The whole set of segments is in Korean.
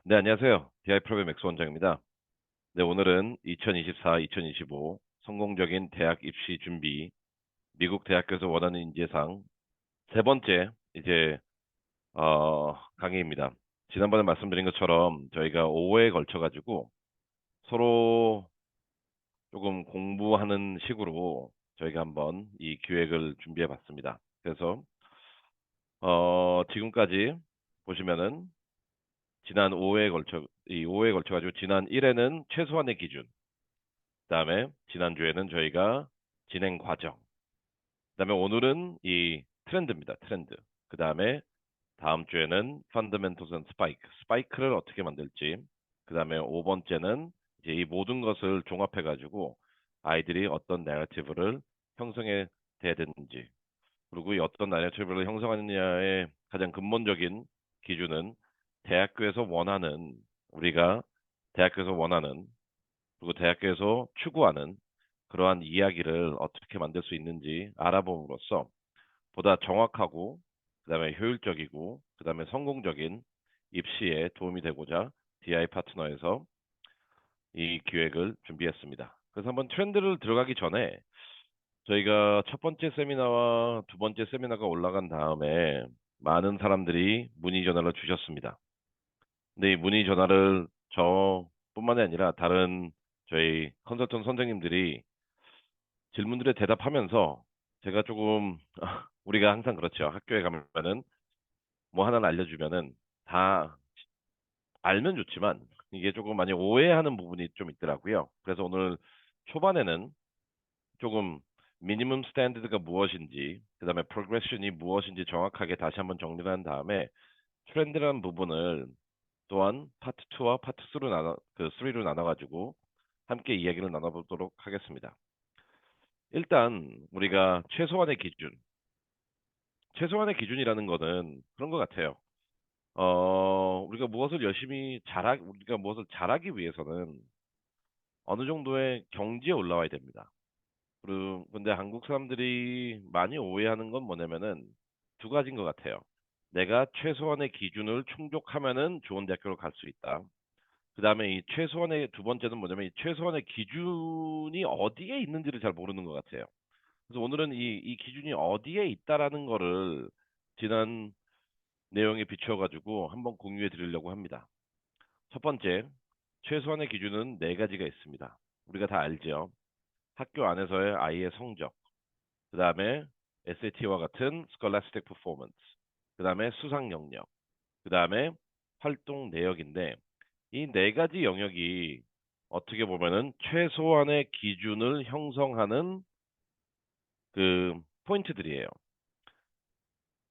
네, 안녕하세요. DI 프로그램 맥스 원장입니다. 네, 오늘은 2024-2025 성공적인 대학 입시 준비, 미국 대학교에서 원하는 인재상 세 번째 이제 강의입니다. 지난번에 말씀드린 것처럼 저희가 5회에 걸쳐 가지고 서로 조금 공부하는 식으로 저희가 한번 이 기획을 준비해 봤습니다. 그래서 지금까지 보시면은 지난 5회에 걸쳐 이 5회에 걸쳐 가지고 지난 1회는 최소한의 기준, 그다음에 지난주에는 저희가 진행 과정, 그다음에 오늘은 이 트렌드입니다. 트렌드. 그다음에 다음 주에는 펀더멘털스 앤 스파이크를 어떻게 만들지. 그다음에 5번째는 이제 이 모든 것을 종합해 가지고 아이들이 어떤 내러티브를 형성해 돼야 되는지, 그리고 이 어떤 내러티브를 형성하느냐의 가장 근본적인 기준은 대학교에서 원하는 우리가 대학교에서 원하는 그리고 대학교에서 추구하는 그러한 이야기를 어떻게 만들 수 있는지 알아봄으로써 보다 정확하고 그다음에 효율적이고 그다음에 성공적인 입시에 도움이 되고자 DI 파트너에서 이 기획을 준비했습니다. 그래서 한번 트렌드를 들어가기 전에 저희가 첫 번째 세미나와 두 번째 세미나가 올라간 다음에 많은 사람들이 문의 전화를 주셨습니다. 근데 이 문의 전화를 저뿐만이 아니라 다른 저희 컨설턴 선생님들이 질문들에 대답하면서 제가 조금 우리가 항상 그렇죠. 학교에 가면은 뭐 하나를 알려주면은 다 알면 좋지만 이게 조금 많이 오해하는 부분이 좀 있더라고요. 그래서 오늘 초반에는 조금 미니멈 스탠다드가 무엇인지, 그다음에 프로그레션이 무엇인지 정확하게 다시 한번 정리를 한 다음에 트렌드라는 부분을 또한 파트 2와 파트 3로 나눠가지고 함께 이야기를 나눠보도록 하겠습니다. 일단 우리가 최소한의 기준이라는 거는 그런 것 같아요. 우리가 무엇을 잘하기 위해서는 어느 정도의 경지에 올라와야 됩니다. 그리고 근데 한국 사람들이 많이 오해하는 건 뭐냐면은 두 가지인 것 같아요. 내가 최소한의 기준을 충족하면은 좋은 대학교로 갈 수 있다. 그 다음에 이 최소한의 두 번째는 뭐냐면 이 최소한의 기준이 어디에 있는지를 잘 모르는 것 같아요. 그래서 오늘은 이 기준이 어디에 있다라는 거를 지난 내용에 비추어가지고 한번 공유해 드리려고 합니다. 첫 번째, 최소한의 기준은 네 가지가 있습니다. 우리가 다 알죠. 학교 안에서의 아이의 성적, 그 다음에 SAT와 같은 Scholastic Performance, 그 다음에 수상 영역, 그 다음에 활동 내역인데 이 네 가지 영역이 어떻게 보면은 최소한의 기준을 형성하는 그 포인트들이에요.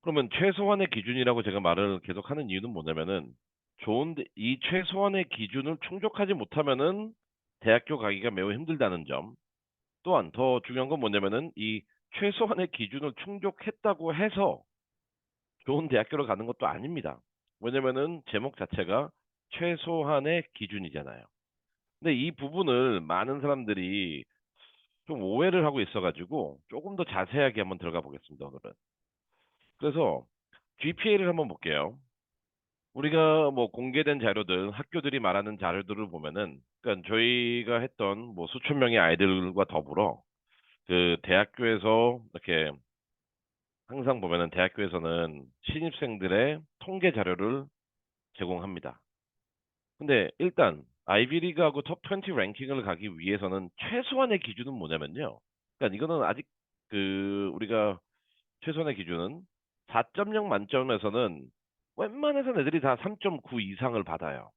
그러면 최소한의 기준이라고 제가 말을 계속하는 이유는 뭐냐면은 이 최소한의 기준을 충족하지 못하면은 대학교 가기가 매우 힘들다는 점. 또한 더 중요한 건 뭐냐면은 이 최소한의 기준을 충족했다고 해서 좋은 대학교를 가는 것도 아닙니다. 왜냐면은 제목 자체가 최소한의 기준이잖아요. 근데 이 부분을 많은 사람들이 좀 오해를 하고 있어가지고 조금 더 자세하게 한번 들어가 보겠습니다, 오늘은. 그래서 GPA를 한번 볼게요. 우리가 뭐 공개된 자료들, 학교들이 말하는 자료들을 보면은, 그러니까 저희가 했던 뭐 수천 명의 아이들과 더불어 그 대학교에서 이렇게 항상 보면은 대학교에서는 신입생들의 통계 자료를 제공합니다. 근데 일단 아이비리그하고 톱 20 랭킹을 가기 위해서는 최소한의 기준은 뭐냐면요. 그러니까 이거는 아직 우리가 최소한의 기준은 4.0 만점에서는 웬만해서 애들이 다 3.9 이상을 받아요.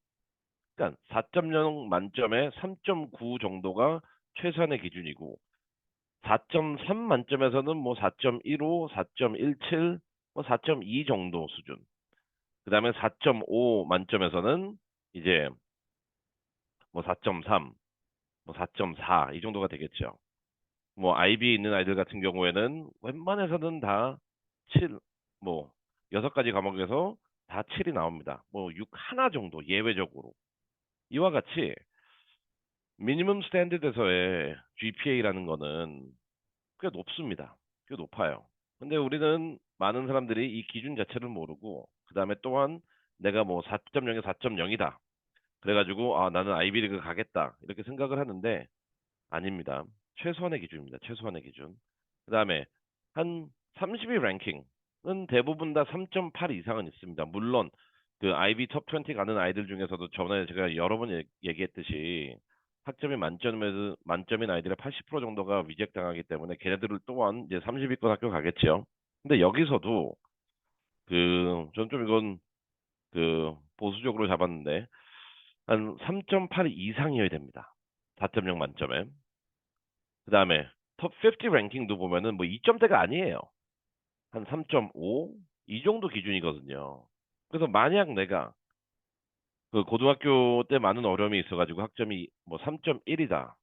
그러니까 4.0 만점에 3.9 정도가 최소한의 기준이고 4.3 만점에서는 뭐 4.15, 4.17, 뭐 4.2 정도 수준. 그다음에 4.5 만점에서는 이제 뭐 4.3, 뭐 4.4 이 정도가 되겠죠. 뭐 IB에 있는 아이들 같은 경우에는 웬만해서는 다 7, 뭐 6가지 과목에서 다 7이 나옵니다. 뭐 6 하나 정도 예외적으로. 이와 같이 미니멈 스탠드드에서의 GPA라는 거는 꽤 높습니다. 꽤 높아요. 근데 우리는 많은 사람들이 이 기준 자체를 모르고 그다음에 또한 내가 뭐 4.0에 4.0이다. 그래가지고 아 나는 아이비리그 가겠다 이렇게 생각을 하는데 아닙니다. 최소한의 기준입니다. 최소한의 기준. 그다음에 한 30위 랭킹은 대부분 다 3.8 이상은 있습니다. 물론 그 아이비 톱 20 가는 아이들 중에서도 저번에 제가 여러 번 얘기했듯이 학점이 만점인 아이들의 80% 정도가 위잭 당하기 때문에 걔네들을 또한 이제 30위권 학교 가겠죠. 근데 여기서도 저는 좀 이건 보수적으로 잡았는데 한 3.8 이상이어야 됩니다. 4.0 만점에. 그다음에 톱 50 랭킹도 보면은 뭐 2점대가 아니에요. 한 3.5 이 정도 기준이거든요. 그래서 만약 내가 그 고등학교 때 많은 어려움이 있어가지고 학점이 뭐 3.1이다.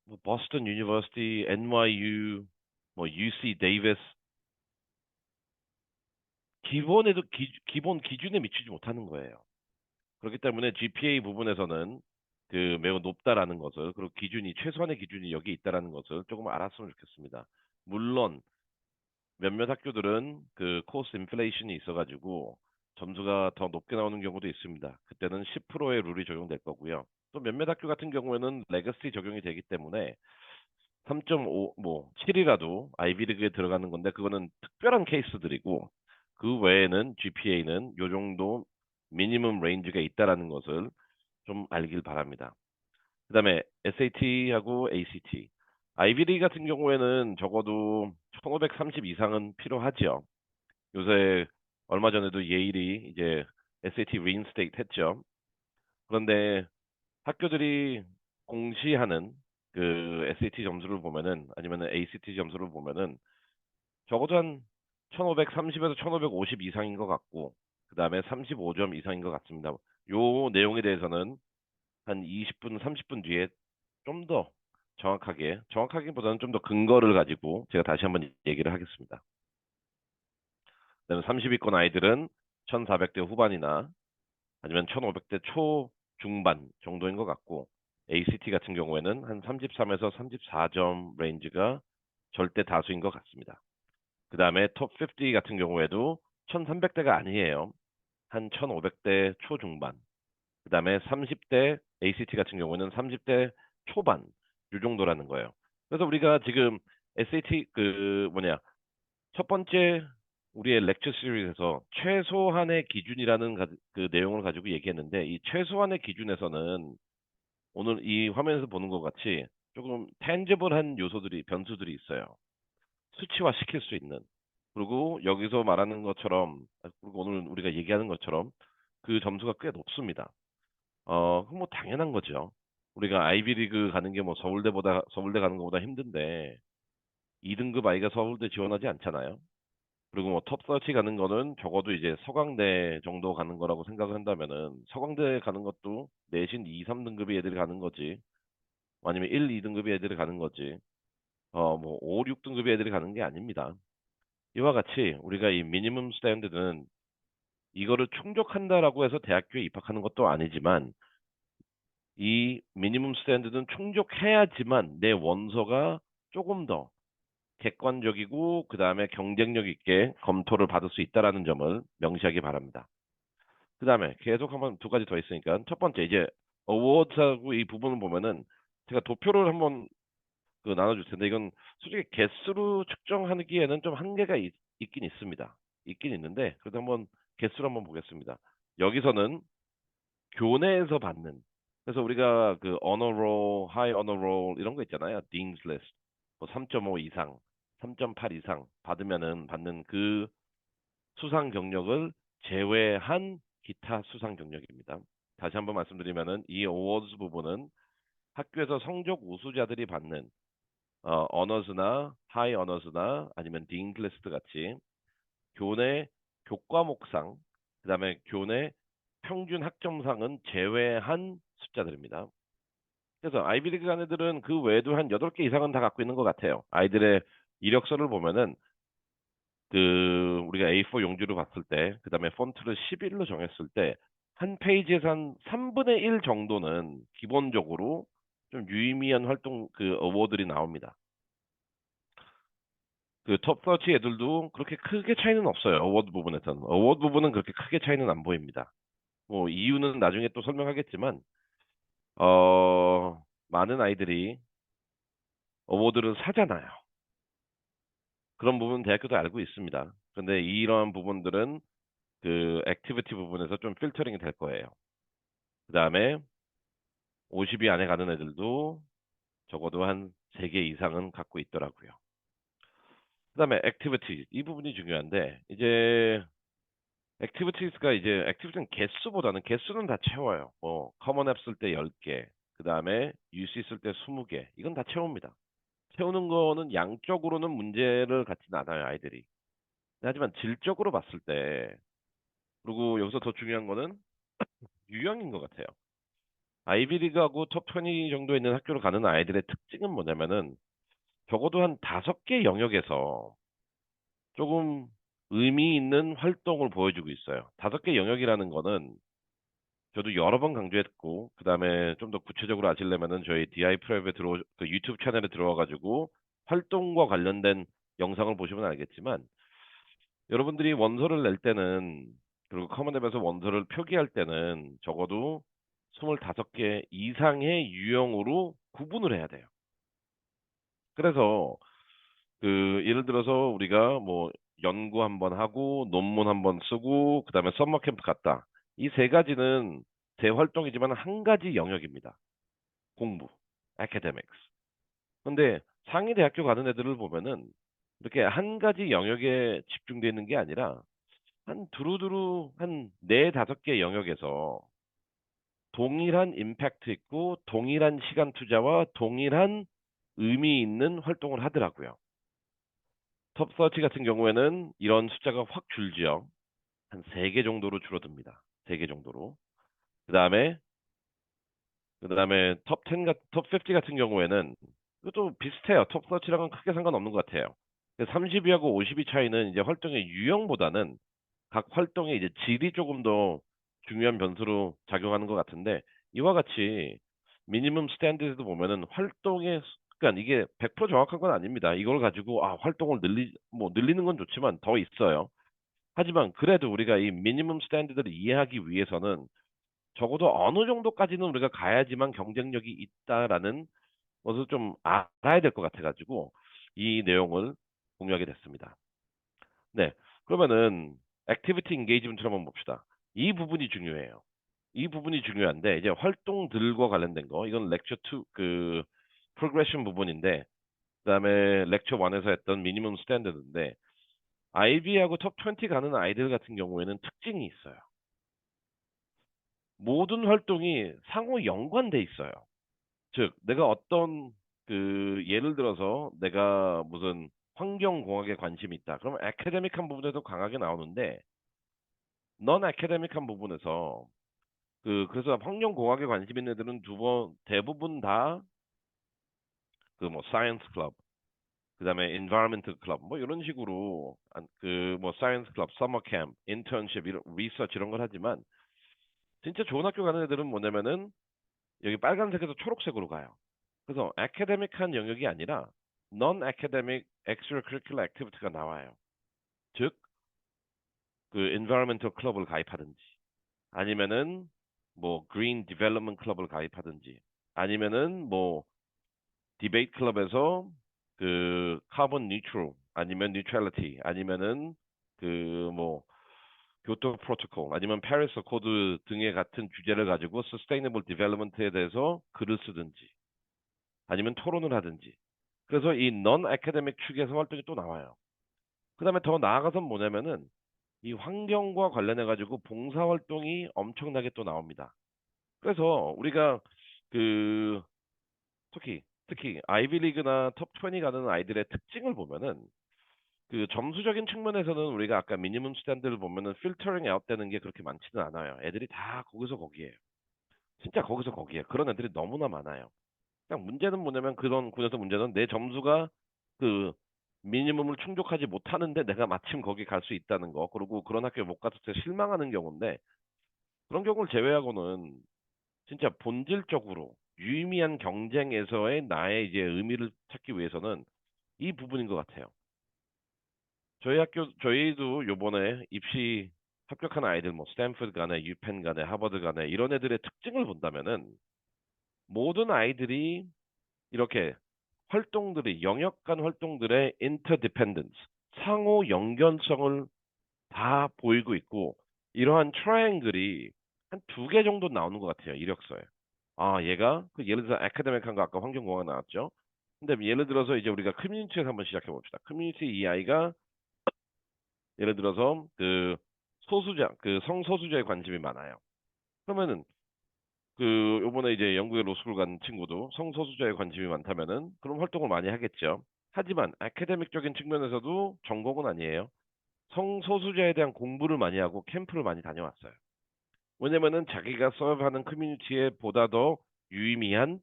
뭐 버스턴 유니버시티, NYU, 뭐 UC 데이비스 기본에도 기본 기준에 미치지 못하는 거예요. 그렇기 때문에 GPA 부분에서는 매우 높다라는 것을 그리고 기준이 최소한의 기준이 여기 있다라는 것을 조금 알았으면 좋겠습니다. 물론 몇몇 학교들은 그 코스 인플레이션이 있어가지고 점수가 더 높게 나오는 경우도 있습니다. 그때는 10%의 룰이 적용될 거고요. 또 몇몇 학교 같은 경우에는 레거시 적용이 되기 때문에 3.5, 뭐 7이라도 아이비리그에 들어가는 건데 그거는 특별한 케이스들이고 그 외에는 GPA는 요 정도 미니멈 레인지가 있다라는 것을 좀 알길 바랍니다. 그다음에 SAT하고 ACT. 아이비리그 같은 경우에는 적어도 1530 이상은 필요하죠. 요새 얼마 전에도 예일이 이제 SAT 리인스테이트 했죠. 그런데 학교들이 공시하는 그 SAT 점수를 보면은 아니면 ACT 점수를 보면은 적어도 한 1530에서 1550 이상인 것 같고 그다음에 35점 이상인 것 같습니다. 요 내용에 대해서는 한 20분, 30분 뒤에 좀 더 정확하기보다는 좀 더 근거를 가지고 제가 다시 한번 얘기를 하겠습니다. 그다음에 30위권 아이들은 1400대 후반이나 아니면 1500대 초 중반 정도인 것 같고 ACT 같은 경우에는 한 33에서 34점 레인지가 절대 다수인 것 같습니다. 그 다음에 톱 50 같은 경우에도 1300대가 아니에요. 한 1500대 초중반. 그 다음에 30대 ACT 같은 경우는 30대 초반 이 정도라는 거예요. 그래서 우리가 지금 SAT 첫 번째 우리의 렉처 시리즈에서 최소한의 기준이라는 그 내용을 가지고 얘기했는데 이 최소한의 기준에서는 오늘 이 화면에서 보는 것 같이 조금 텐저블한 요소들이 변수들이 있어요. 수치화 시킬 수 있는. 그리고 여기서 말하는 것처럼 그리고 오늘 우리가 얘기하는 것처럼 그 점수가 꽤 높습니다. 그럼 뭐 당연한 거죠. 우리가 아이비리그 가는 게 뭐 서울대 가는 것보다 힘든데 2등급 아이가 서울대 지원하지 않잖아요. 그리고 뭐 톱30 가는 거는 적어도 이제 서강대 정도 가는 거라고 생각을 한다면은 서강대 가는 것도 내신 2, 3등급의 애들이 가는 거지. 아니면 1, 2등급의 애들이 가는 거지. 뭐 5, 6등급의 애들이 가는 게 아닙니다. 이와 같이 우리가 이 미니멈 스탠드는 이거를 충족한다라고 해서 대학교에 입학하는 것도 아니지만 이 미니멈 스탠드는 충족해야지만 내 원서가 조금 더 객관적이고 그 다음에 경쟁력 있게 검토를 받을 수 있다라는 점을 명시하기 바랍니다. 그 다음에 계속 한번 두 가지 더 있으니까 첫 번째 이제 어워드하고 이 부분을 보면은 제가 도표를 한번 나눠줄 텐데 이건 솔직히 개수로 측정하기에는 좀 한계가 있긴 있습니다. 있긴 있는데 그래도 한번 개수로 한번 보겠습니다. 여기서는 교내에서 받는 그래서 우리가 그 언어롤, 하이 언어롤 이런 거 있잖아요. 딩스 리스트 뭐 3.5 이상, 3.8 이상 받으면은 받는 그 수상 경력을 제외한 기타 수상 경력입니다. 다시 한번 말씀드리면은 이 어워즈 부분은 학교에서 성적 우수자들이 받는 언어스나 하이 언어스나 아니면 딩스 리스트 같이 교내 교과목상 그다음에 교내 평균 학점상은 제외한 숫자들입니다. 그래서 아이비리그 간 애들은 그 외에도 한 8개 이상은 다 갖고 있는 것 같아요. 아이들의 이력서를 보면은 우리가 A4 용지로 봤을 때, 그 다음에 폰트를 11로 정했을 때, 한 페이지에서 한 3분의 1 정도는 기본적으로 좀 유의미한 활동, 어워드들이 나옵니다. 톱 서치 애들도 그렇게 크게 차이는 없어요. 어워드 부분에서는. 어워드 부분은 그렇게 크게 차이는 안 보입니다. 뭐 이유는 나중에 또 설명하겠지만 많은 아이들이 어워드를 사잖아요. 그런 부분 대학교도 알고 있습니다. 근데 이런 부분들은 그 액티비티 부분에서 좀 필터링이 될 거예요. 그 다음에 50위 안에 가는 애들도 적어도 한 3개 이상은 갖고 있더라고요. 그 다음에 액티비티, 이 부분이 중요한데, 이제 액티비티스가 이제 액티비티는 개수보다는 개수는 다 채워요. 뭐 커먼 앱 쓸 때 10개, 그 다음에 UC 쓸 때 20개, 이건 다 채웁니다. 채우는 거는 양적으로는 문제를 갖지는 않아요, 아이들이. 하지만 질적으로 봤을 때, 그리고 여기서 더 중요한 거는 유형인 것 같아요. 아이비리그하고 톱 20 정도 있는 학교를 가는 아이들의 특징은 뭐냐면은 적어도 한 5개 영역에서 조금 의미 있는 활동을 보여주고 있어요. 5개 영역이라는 거는 저도 여러 번 강조했고, 그 다음에 좀 더 구체적으로 아시려면은 저희 DI 프랩에 그 유튜브 채널에 들어와가지고 활동과 관련된 영상을 보시면 알겠지만, 여러분들이 원서를 낼 때는, 그리고 커먼앱에서 원서를 표기할 때는 적어도 25개 이상의 유형으로 구분을 해야 돼요. 그래서 그 예를 들어서 우리가 뭐 연구 한번 하고 논문 한번 쓰고 그다음에 썸머 캠프 갔다. 이 3가지는 대활동이지만 한 가지 영역입니다. 공부, academics. 근데 상위 대학교 가는 애들을 보면은 이렇게 한 가지 영역에 집중되어 있는 게 아니라 한 두루두루 한 4, 5개 영역에서 동일한 임팩트 있고 동일한 시간 투자와 동일한 의미 있는 활동을 하더라고요. 톱서치 같은 경우에는 이런 숫자가 확 줄지요. 한 3개 정도로 줄어듭니다. 3개 정도로. 그 다음에, 톱 10, 톱 50 같은 경우에는 이것도 비슷해요. 톱서치랑은 크게 상관없는 것 같아요. 30위하고 50위 차이는 이제 활동의 유형보다는 각 활동의 이제 질이 조금 더 중요한 변수로 작용하는 것 같은데, 이와 같이 미니멈 스탠드에도 보면은 그러니까 이게 100% 정확한 건 아닙니다. 이걸 가지고 활동을 늘리는 건 좋지만 더 있어요. 하지만 그래도 우리가 이 미니멈 스탠드들을 이해하기 위해서는 적어도 어느 정도까지는 우리가 가야지만 경쟁력이 있다라는 것을 좀 알아야 될 것 같아가지고 이 내용을 공유하게 됐습니다. 네. 그러면은 액티비티 인게이지먼트를 한번 봅시다. 이 부분이 중요해요. 이 부분이 중요한데 이제 활동들과 관련된 거 이건 렉처 2 그 프로그레션 부분인데 그다음에 렉처 1에서 했던 미니멈 스탠더드인데 IB하고 톱 20 가는 아이들 같은 경우에는 특징이 있어요. 모든 활동이 상호 연관돼 있어요. 즉 내가 어떤 그 예를 들어서 내가 무슨 환경공학에 관심이 있다. 그러면 아카데믹한 부분에도 강하게 나오는데 넌 아카데믹한 부분에서 그래서 환경공학에 관심 있는 애들은 대부분 다 그 뭐 사이언스 클럽 그다음에 environment 클럽 뭐 이런 식으로 그 뭐 사이언스 클럽, 서머 캠프, 인턴십 이런 리서치 이런 걸 하지만 진짜 좋은 학교 가는 애들은 뭐냐면은 여기 빨간색에서 초록색으로 가요. 그래서 아카데믹한 영역이 아니라 non academic extracurricular activity가 나와요. 즉 그 environmental 클럽을 가입하든지 아니면은 뭐 green development 클럽을 가입하든지 아니면은 뭐 디베이트 클럽에서 그 카본 뉴트럴 아니면 뉴트럴리티 아니면은 그 뭐 교토 프로토콜 아니면 파리스 코드 등의 같은 주제를 가지고 서스테이너블 디벨롭먼트에 대해서 글을 쓰든지 아니면 토론을 하든지 그래서 이 non academic 축에서 활동이 또 나와요. 그다음에 더 나아가서 뭐냐면은 이 환경과 관련해 가지고 봉사 활동이 엄청나게 또 나옵니다. 그래서 우리가 그 특히 아이비리그나 톱 20 가는 아이들의 특징을 보면은 그 점수적인 측면에서는 우리가 아까 미니멈 스탠드를 보면은 필터링 아웃되는 게 그렇게 많지는 않아요. 애들이 다 거기서 거기에요. 진짜 거기서 거기에 그런 애들이 너무나 많아요. 그냥 문제는 뭐냐면 그런 군에서 문제는 내 점수가 그 미니멈을 충족하지 못하는데 내가 마침 거기 갈 수 있다는 거 그리고 그런 학교에 못 갔을 때 실망하는 경우인데 그런 경우를 제외하고는 진짜 본질적으로 유의미한 경쟁에서의 나의 이제 의미를 찾기 위해서는 이 부분인 것 같아요. 저희도 요번에 합격한 아이들 뭐 스탠퍼드 간에 유펜 간에 하버드 간에 이런 애들의 특징을 본다면은 모든 아이들이 이렇게 활동들이 영역 간 활동들의 interdependence 상호 연결성을 다 보이고 있고 이러한 트라이앵글이 한 두 개 정도 나오는 것 같아요 이력서에. 아 얘가 그 예를 들어 아카데믹한 거 아까 환경공학 나왔죠. 근데 예를 들어서 이제 우리가 커뮤니티에서 한번 시작해 봅시다. 커뮤니티 이 아이가 예를 들어서 그 소수자 그 성소수자에 관심이 많아요. 그러면은 그 요번에 이제 영국의 로스쿨 간 친구도 성소수자에 관심이 많다면은 그런 활동을 많이 하겠죠. 하지만 아카데믹적인 측면에서도 전공은 아니에요. 성소수자에 대한 공부를 많이 하고 캠프를 많이 다녀왔어요. 왜냐면은 자기가 서브하는 커뮤니티에 보다 더 유의미한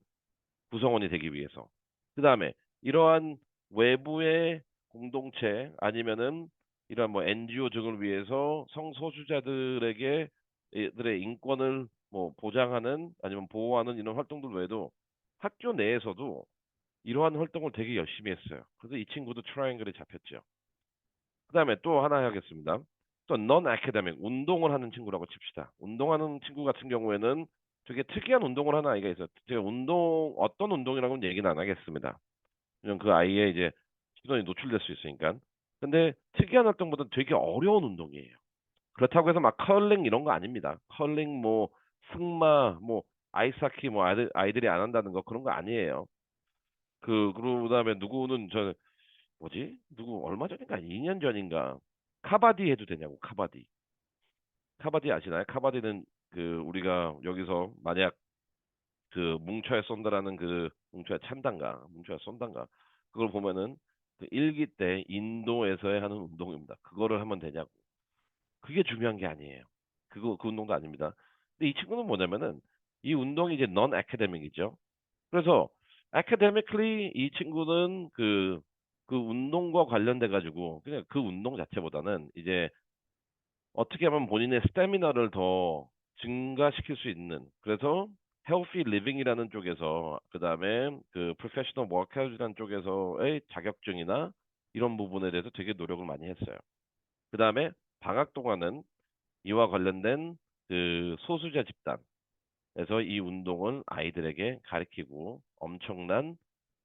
구성원이 되기 위해서. 그 다음에 이러한 외부의 공동체 아니면은 이러한 뭐 NGO 등을 위해서 성소수자들에게 들의 인권을 뭐 보장하는 아니면 보호하는 이런 활동들 외에도 학교 내에서도 이러한 활동을 되게 열심히 했어요. 그래서 이 친구도 트라이앵글에 잡혔죠. 그다음에 또 하나 하겠습니다. 또 non academic 운동을 하는 친구라고 칩시다. 운동하는 친구 같은 경우에는 되게 특이한 운동을 하는 아이가 있어요. 제가 운동 어떤 운동이라고는 얘기는 안 하겠습니다. 그냥 그 아이의 이제 시선이 노출될 수 있으니까. 근데 특이한 활동보다 되게 어려운 운동이에요. 그렇다고 해서 막 curling 이런 거 아닙니다. curling 뭐 승마 뭐 아이스하키 뭐 아이들이 안 한다는 거 그런 거 아니에요. 그다음에 누구는 저 뭐지? 누구 얼마 전인가 2년 전인가 카바디 해도 되냐고 카바디. 카바디 아시나요? 카바디는 그 우리가 여기서 만약 그 뭉쳐야 쏜다라는 그 뭉쳐야 찬단가 뭉쳐야 쏜단가 그걸 보면은 그 일기 때 인도에서의 하는 운동입니다. 그거를 하면 되냐고. 그게 중요한 게 아니에요. 그 운동도 아닙니다. 근데 이 친구는 뭐냐면은 이 운동이 이제 non academic이죠. 그래서 academically 이 친구는 그 운동과 관련돼 가지고 그냥 그 운동 자체보다는 이제 어떻게 하면 본인의 스태미너를 더 증가시킬 수 있는 그래서 healthy living이라는 쪽에서 그다음에 그 professional workout이라는 쪽에서의 자격증이나 이런 부분에 대해서 되게 노력을 많이 했어요. 그다음에 방학 동안은 이와 관련된 그 소수자 집단에서 이 운동을 아이들에게 가르치고 엄청난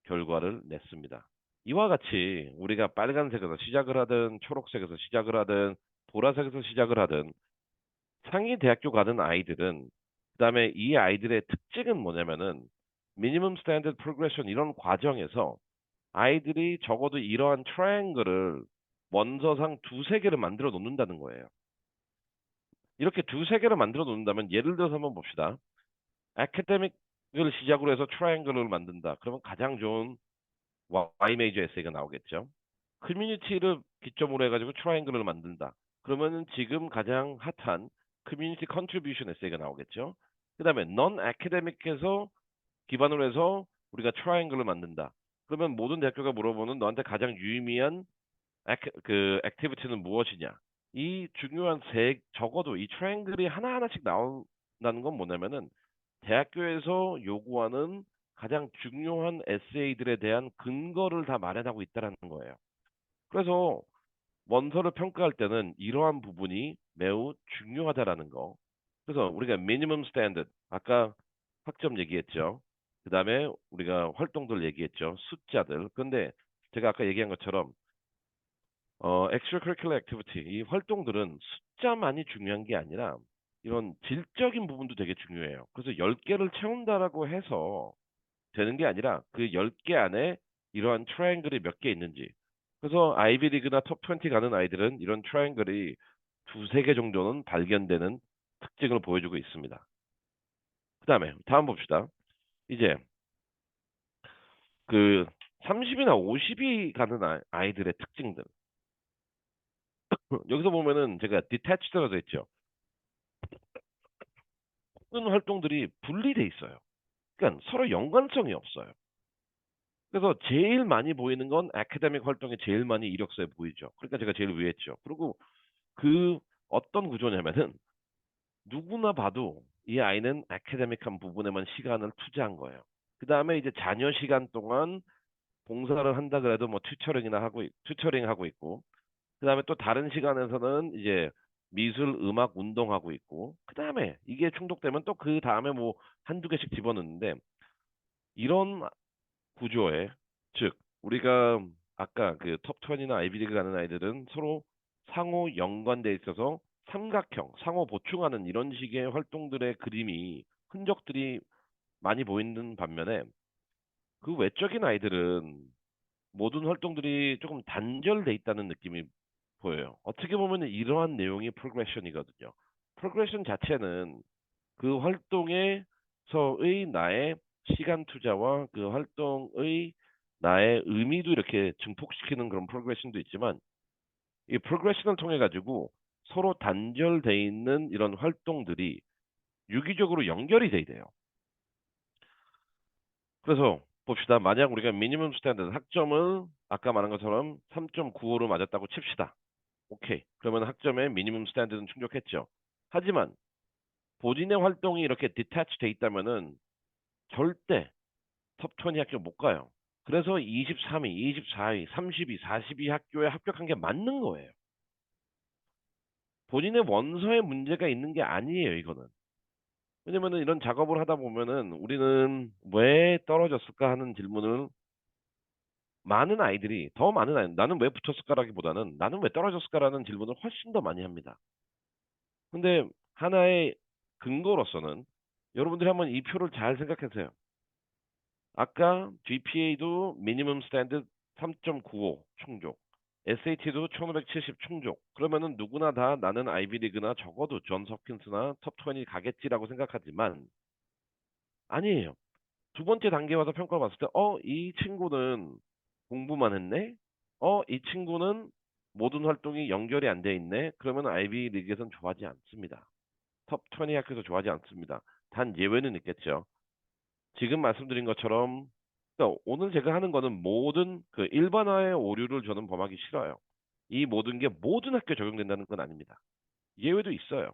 결과를 냈습니다. 이와 같이 우리가 빨간색에서 시작을 하든 초록색에서 시작을 하든 보라색에서 시작을 하든 상위 대학교 가는 아이들은 그다음에 이 아이들의 특징은 뭐냐면은 미니멈 스탠더드 프로그레션 이런 과정에서 아이들이 적어도 이러한 트라이앵글을 원서상 두세 개를 만들어 놓는다는 거예요. 이렇게 두세 개를 만들어 놓는다면 예를 들어서 한번 봅시다. 아카데믹을 시작으로 해서 트라이앵글을 만든다. 그러면 가장 좋은 Y 메이저 에세이가 나오겠죠. 커뮤니티를 기점으로 해가지고 트라이앵글을 만든다. 그러면은 지금 가장 핫한 커뮤니티 컨트리뷰션 에세이가 나오겠죠. 그 다음에 non academic에서 기반으로 해서 우리가 트라이앵글을 만든다. 그러면 모든 대학교가 물어보는 너한테 가장 유의미한 그 액티비티는 무엇이냐? 이 중요한 적어도 이 트라이앵글이 하나하나씩 나온다는 건 뭐냐면은 대학교에서 요구하는 가장 중요한 에세이들에 대한 근거를 다 마련하고 있다라는 거예요. 그래서 원서를 평가할 때는 이러한 부분이 매우 중요하다라는 거. 그래서 우리가 미니멈 스탠더드 아까 학점 얘기했죠. 그다음에 우리가 활동들 얘기했죠. 숫자들. 근데 제가 아까 얘기한 것처럼 extracurricular activity 이 활동들은 숫자만이 중요한 게 아니라 이런 질적인 부분도 되게 중요해요. 그래서 10개를 채운다라고 해서 되는 게 아니라 그 10개 안에 이러한 트라이앵글이 몇 개 있는지. 그래서 아이비리그나 톱 20 가는 아이들은 이런 트라이앵글이 두세 개 정도는 발견되는 특징을 보여주고 있습니다. 그다음에 다음 봅시다. 이제 그 30이나 50이 가는 아이들의 특징들. 여기서 보면은 제가 detached라고 했죠. 모든 활동들이 분리돼 있어요. 그러니까 서로 연관성이 없어요. 그래서 제일 많이 보이는 건 아카데믹 활동이 제일 많이 이력서에 보이죠. 그러니까 제가 제일 위에 했죠. 그리고 그 어떤 구조냐면은 누구나 봐도 이 아이는 아카데믹한 부분에만 시간을 투자한 거예요. 그 다음에 이제 자녀 시간 동안 봉사를 한다 그래도 뭐 튜터링 하고 있고, 그 다음에 또 다른 시간에서는 이제 미술, 음악, 운동하고 있고, 그 다음에 이게 충족되면 또 그 다음에 뭐 한두 개씩 집어넣는데, 이런 구조에, 즉, 우리가 아까 그 톱 20나 아이비리그 가는 아이들은 서로 상호 연관돼 있어서 삼각형, 상호 보충하는 이런 식의 활동들의 그림이, 흔적들이 많이 보이는 반면에 그 외적인 아이들은 모든 활동들이 조금 단절돼 있다는 느낌이 보여요. 어떻게 보면 이러한 내용이 프로그레션이거든요. 프로그레션 자체는 그 활동에서의 나의 시간 투자와 그 활동의 나의 의미도 이렇게 증폭시키는 그런 프로그레션도 있지만, 이 프로그레션을 통해 가지고 서로 단절돼 있는 이런 활동들이 유기적으로 연결이 돼야 돼요. 그래서 봅시다. 만약 우리가 미니멈 스탠다드 학점을 아까 말한 것처럼 3.95로 맞았다고 칩시다. 오케이. 그러면 학점의 미니멈 스탠다드는 충족했죠. 하지만 본인의 활동이 이렇게 디태치 돼 있다면은 절대 톱 20 학교 못 가요. 그래서 23위, 24위, 32, 42 학교에 합격한 게 맞는 거예요. 본인의 원서에 문제가 있는 게 아니에요, 이거는. 왜냐면은 이런 작업을 하다 보면은 우리는 왜 떨어졌을까 하는 질문을 많은 아이들이, 더 많은 아이, 나는 왜 붙었을까라기보다는 나는 왜 떨어졌을까라는 질문을 훨씬 더 많이 합니다. 근데 하나의 근거로서는 여러분들이 한번 이 표를 잘 생각해보세요. 아까 GPA도 미니멈 스탠드 3.95 충족, SAT도 1570 충족. 그러면은 누구나 다 나는 아이비리그나 적어도 존스 홉킨스나 톱 20 가겠지라고 생각하지만 아니에요. 두 번째 단계 와서 평가를 봤을 때, 이 친구는 공부만 했네? 이 친구는 모든 활동이 연결이 안 돼 있네? 그러면 아이비리그에선 좋아하지 않습니다. 톱 20 학교에서 좋아하지 않습니다. 단 예외는 있겠죠. 지금 말씀드린 것처럼, 그러니까 오늘 제가 하는 거는 모든 그 일반화의 오류를 저는 범하기 싫어요. 이 모든 게 모든 학교에 적용된다는 건 아닙니다. 예외도 있어요.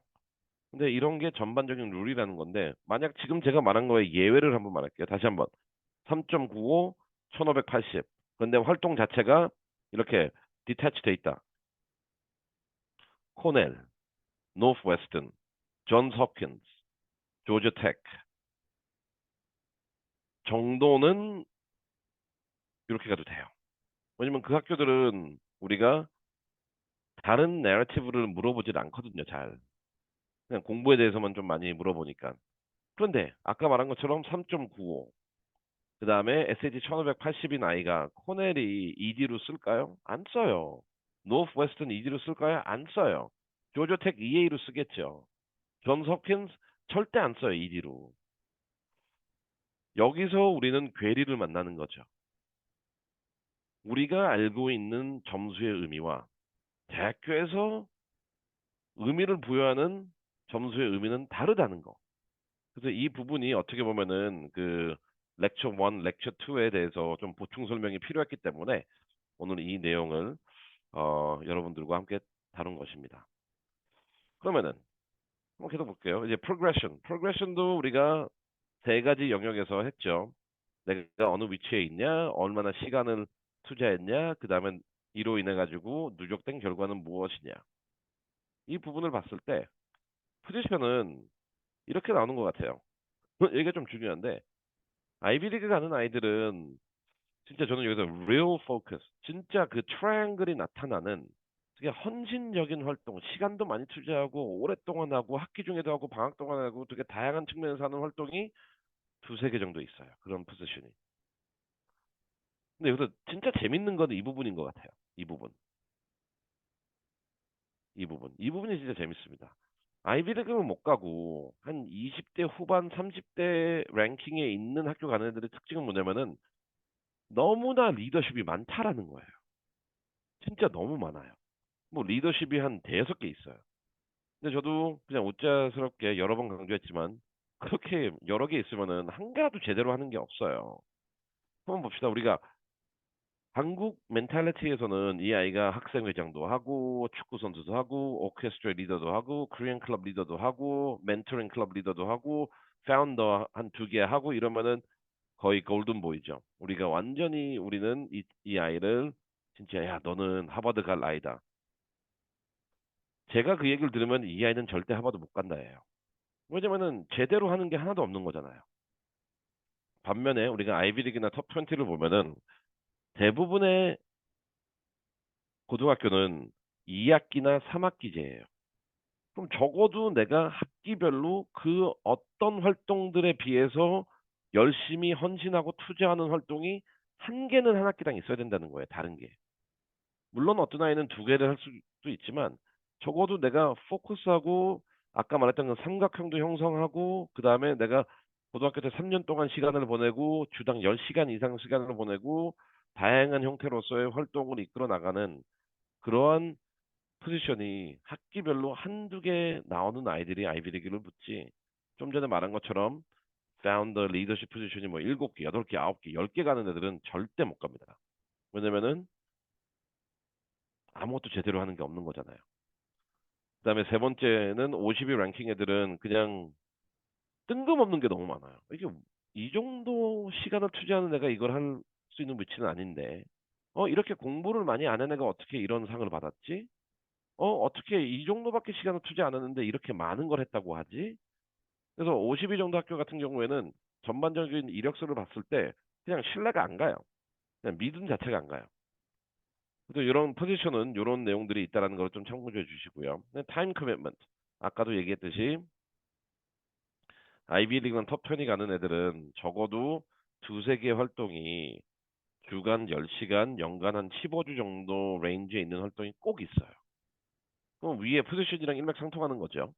근데 이런 게 전반적인 룰이라는 건데, 만약 지금 제가 말한 거에 예외를 한번 말할게요. 다시 한번. 3.95, 1580. 그런데 활동 자체가 이렇게 디태치 돼 있다. 코넬, 노스웨스턴, 존스 홉킨스, 조지테크 정도는 이렇게 가도 돼요. 왜냐면 그 학교들은 우리가 다른 내러티브를 물어보질 않거든요, 잘. 그냥 공부에 대해서만 좀 많이 물어보니까. 그런데 아까 말한 것처럼 3.95, 그 다음에 SAT 1580인 아이가 코넬이 ED로 쓸까요? 안 써요. 노스웨스턴 ED로 쓸까요? 안 써요. 조지텍 EA로 쓰겠죠. 존스 홉킨스 절대 안 써요, ED로. 여기서 우리는 괴리를 만나는 거죠. 우리가 알고 있는 점수의 의미와 대학교에서 의미를 부여하는 점수의 의미는 다르다는 거. 그래서 이 부분이 어떻게 보면은 그 렉처 1, 렉처 2에 대해서 좀 보충 설명이 필요했기 때문에 오늘 이 내용을 여러분들과 함께 다룬 것입니다. 그러면은 한번 계속 볼게요. 이제 프로그레션도 우리가 세 가지 영역에서 했죠. 내가 어느 위치에 있냐, 얼마나 시간을 투자했냐, 그 다음에 이로 인해 가지고 누적된 결과는 무엇이냐. 이 부분을 봤을 때 포지션은 이렇게 나오는 것 같아요. 이게 좀 중요한데 아이비리그 가는 아이들은 진짜 저는 여기서 real focus, 진짜 그 트라이앵글이 나타나는 되게 헌신적인 활동, 시간도 많이 투자하고 오랫동안 하고 학기 중에도 하고 방학 동안 하고 되게 다양한 측면에서 하는 활동이 두세 개 정도 있어요. 그런 포지션이. 근데 여기서 진짜 재밌는 거는 이 부분인 것 같아요. 이 부분. 이 부분. 이 부분이 진짜 재밌습니다. 아이비리그는 못 가고 한 20대 후반, 30대 랭킹에 있는 학교 가는 애들의 특징은 뭐냐면은 너무나 리더십이 많다라는 거예요. 진짜 너무 많아요. 뭐 리더십이 한 대여섯 개 있어요. 근데 저도 그냥 웃자스럽게 여러 번 강조했지만 그렇게 여러 개 있으면은 한가도 제대로 하는 게 없어요. 한번 봅시다. 우리가 한국 멘탈리티에서는 이 아이가 학생회장도 하고 축구 선수도 하고 오케스트라 리더도 하고 코리안 클럽 리더도 하고 멘토링 클럽 리더도 하고 파운더 한 두 개 하고 이러면은 거의 골든보이죠. 우리가 완전히 우리는 이 아이를 진짜 야 너는 하버드 갈 아이다. 제가 그 얘기를 들으면 이 아이는 절대 하버드 못 간다예요. 왜냐면은 제대로 하는 게 하나도 없는 거잖아요. 반면에 우리가 아이비리그나 톱 20를 보면은 대부분의 고등학교는 2학기나 3학기제예요. 그럼 적어도 내가 학기별로 그 어떤 활동들에 비해서 열심히 헌신하고 투자하는 활동이 한 개는 한 학기당 있어야 된다는 거예요. 다른 게. 물론 어떤 아이는 두 개를 할 수도 있지만 적어도 내가 포커스하고 아까 말했던 그 삼각형도 형성하고 그다음에 내가 고등학교 때 3년 동안 시간을 보내고 주당 10시간 이상 시간을 보내고 다양한 형태로서의 활동을 이끌어 나가는 그러한 포지션이 학기별로 한두 개 나오는 아이들이 아이비리그를 붙지. 좀 전에 말한 것처럼 파운더 리더십 포지션이 뭐 7개, 8개, 9개, 10개 가는 애들은 절대 못 갑니다. 왜냐면은 아무것도 제대로 하는 게 없는 거잖아요. 그다음에 세 번째는 50위 랭킹 애들은 그냥 뜬금없는 게 너무 많아요. 이게 이 정도 시간을 투자하는 애가 이걸 할 수 있는 위치는 아닌데, 이렇게 공부를 많이 안 한 애가 어떻게 이런 상을 받았지? 어떻게 이 정도밖에 시간을 투자 안 했는데 이렇게 많은 걸 했다고 하지? 그래서 50위 정도 학교 같은 경우에는 전반적인 이력서를 봤을 때 그냥 신뢰가 안 가요. 그냥 믿음 자체가 안 가요. 그래서 이런 포지션은 이런 내용들이 있다는 걸 좀 참고해 주시고요. 타임 커밋먼트. 아까도 얘기했듯이 아이비리그는 톱 20 가는 애들은 적어도 두세 개 활동이 주간 10시간, 연간 한 15주 정도 레인지에 있는 활동이 꼭 있어요. 그럼 위에 포지션이랑 일맥상통하는 거죠.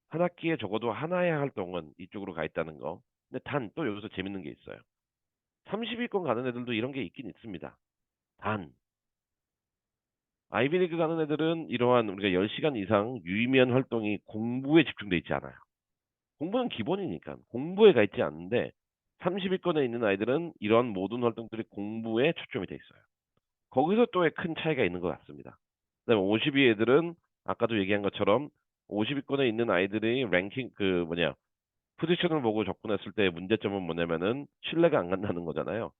한 학기에 적어도 하나의 활동은 이쪽으로 가 있다는 거. 근데 단 또 여기서 재밌는 게 있어요. 30위권 가는 애들도 이런 게 있긴 있습니다. 단 아이비리그 가는 애들은 이러한 우리가 10시간 이상 유의미한 활동이 공부에 집중돼 있지 않아요. 공부는 기본이니까 공부에 가 있지 않는데 30위권에 있는 아이들은 이런 모든 활동들이 공부에 초점이 돼 있어요. 거기서 또의 큰 차이가 있는 것 같습니다. 그다음에 50위 애들은 아까도 얘기한 것처럼 50위권에 있는 아이들이 랭킹 그 뭐냐 포지션을 보고 접근했을 때 문제점은 뭐냐면은 신뢰가 안 간다는 거잖아요.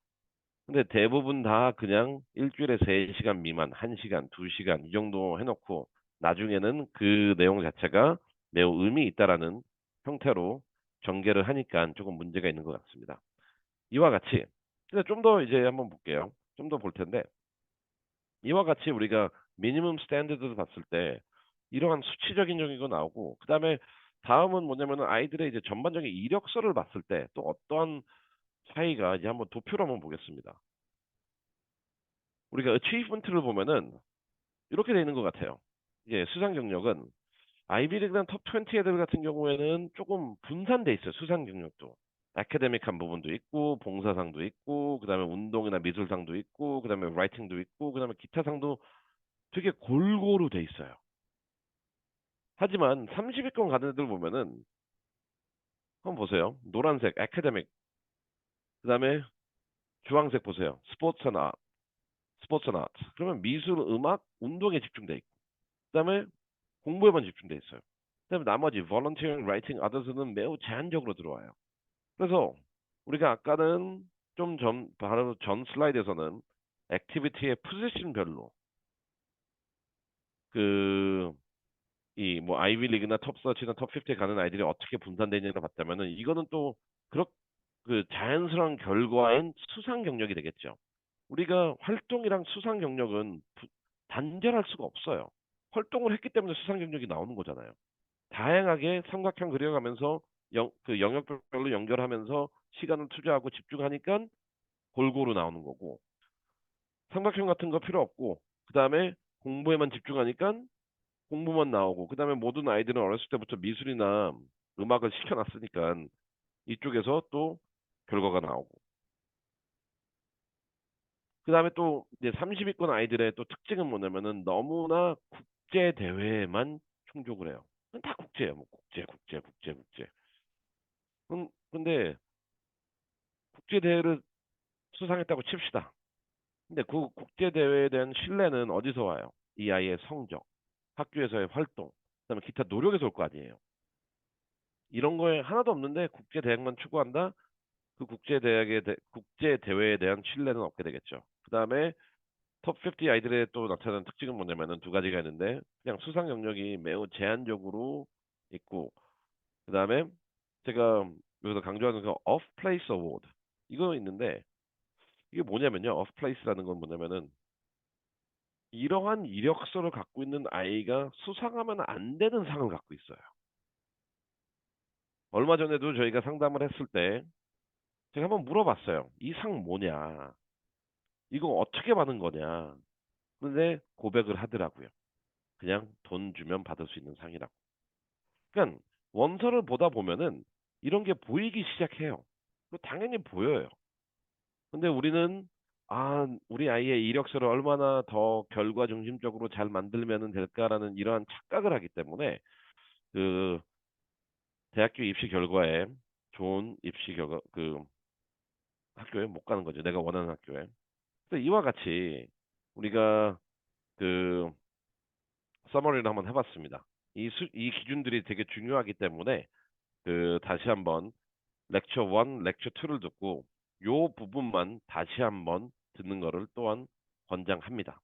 근데 대부분 다 그냥 일주일에 3시간 미만, 1시간, 2시간 이 정도 해놓고 나중에는 그 내용 자체가 매우 의미 있다라는 형태로 전개를 하니까 조금 문제가 있는 것 같습니다. 이와 같이 근데 좀 더 이제 한번 볼게요. 좀 더 볼 텐데 이와 같이 우리가 미니멈 스탠드드를 봤을 때 이러한 수치적인 정의가 나오고 그다음에 다음은 뭐냐면은 아이들의 이제 전반적인 이력서를 봤을 때 또 어떠한 차이가 이제 한번 도표로 한번 보겠습니다. 우리가 achievement를 보면은 이렇게 되어 있는 것 같아요. 이게 수상 경력은 아이비리그단 톱 20 애들 같은 경우에는 조금 분산돼 있어요. 수상 경력도. 아카데믹한 부분도 있고 봉사상도 있고 그다음에 운동이나 미술상도 있고 그다음에 라이팅도 있고 그다음에 기타상도 되게 골고루 돼 있어요. 하지만 30위권 가는 애들 보면은 한번 보세요. 노란색 아카데믹 그다음에 주황색 보세요. 스포츠 아트. 그러면 미술, 음악, 운동에 집중돼 있고 그다음에 공부에만 집중돼 있어요. 그다음에 나머지 volunteering, writing, others는 매우 제한적으로 들어와요. 그래서 우리가 아까는 좀 바로 전 슬라이드에서는 액티비티의 포지션별로 그 이 뭐 아이비리그나 톱서치나 톱50에 가는 아이들이 어떻게 분산되느냐를 봤다면은 이거는 또 그렇 그 자연스러운 결과인 수상 경력이 되겠죠. 우리가 활동이랑 수상 경력은 단절할 수가 없어요. 활동을 했기 때문에 수상 경력이 나오는 거잖아요. 다양하게 삼각형 그려가면서 그 영역별로 연결하면서 시간을 투자하고 집중하니까 골고루 나오는 거고 삼각형 같은 거 필요 없고 그 다음에 공부에만 집중하니까 공부만 나오고 그 다음에 모든 아이들은 어렸을 때부터 미술이나 음악을 시켜놨으니까 이쪽에서 또 결과가 나오고 그 다음에 또 이제 30위권 아이들의 또 특징은 뭐냐면은 너무나 국제 대회에만 충족을 해요. 다 국제예요. 뭐 국제. 근데 국제 대회를 수상했다고 칩시다. 근데 그 국제 대회에 대한 신뢰는 어디서 와요? 이 아이의 성적, 학교에서의 활동, 그다음에 기타 노력에서 올 거 아니에요. 이런 거에 하나도 없는데 국제 대학만 추구한다. 그 국제 대회에 대한 신뢰는 없게 되겠죠. 그다음에 톱 50 아이들의 또 나타나는 특징은 뭐냐면은 두 가지가 있는데 그냥 수상 영역이 매우 제한적으로 있고 그다음에 제가 여기서 강조하는 그 off place award 이거 있는데 이게 뭐냐면요. off place라는 건 뭐냐면은 이러한 이력서를 갖고 있는 아이가 수상하면 안 되는 상을 갖고 있어요. 얼마 전에도 저희가 상담을 했을 때 제가 한번 물어봤어요. 이 상 뭐냐? 이거 어떻게 받은 거냐? 근데 고백을 하더라고요. 그냥 돈 주면 받을 수 있는 상이라고. 그러니까 원서를 보다 보면은 이런 게 보이기 시작해요. 당연히 보여요. 근데 우리는 우리 아이의 이력서를 얼마나 더 결과 중심적으로 잘 만들면 될까라는 이러한 착각을 하기 때문에 그 대학교 입시 결과에 좋은 입시 결과 그 학교에 못 가는 거죠. 내가 원하는 학교에. 그래서 이와 같이 우리가 그 서머리를 한번 해봤습니다. 이 기준들이 되게 중요하기 때문에 다시 한번 렉처 1, 렉처 2를 듣고 요 부분만 다시 한번 듣는 거를 또한 권장합니다.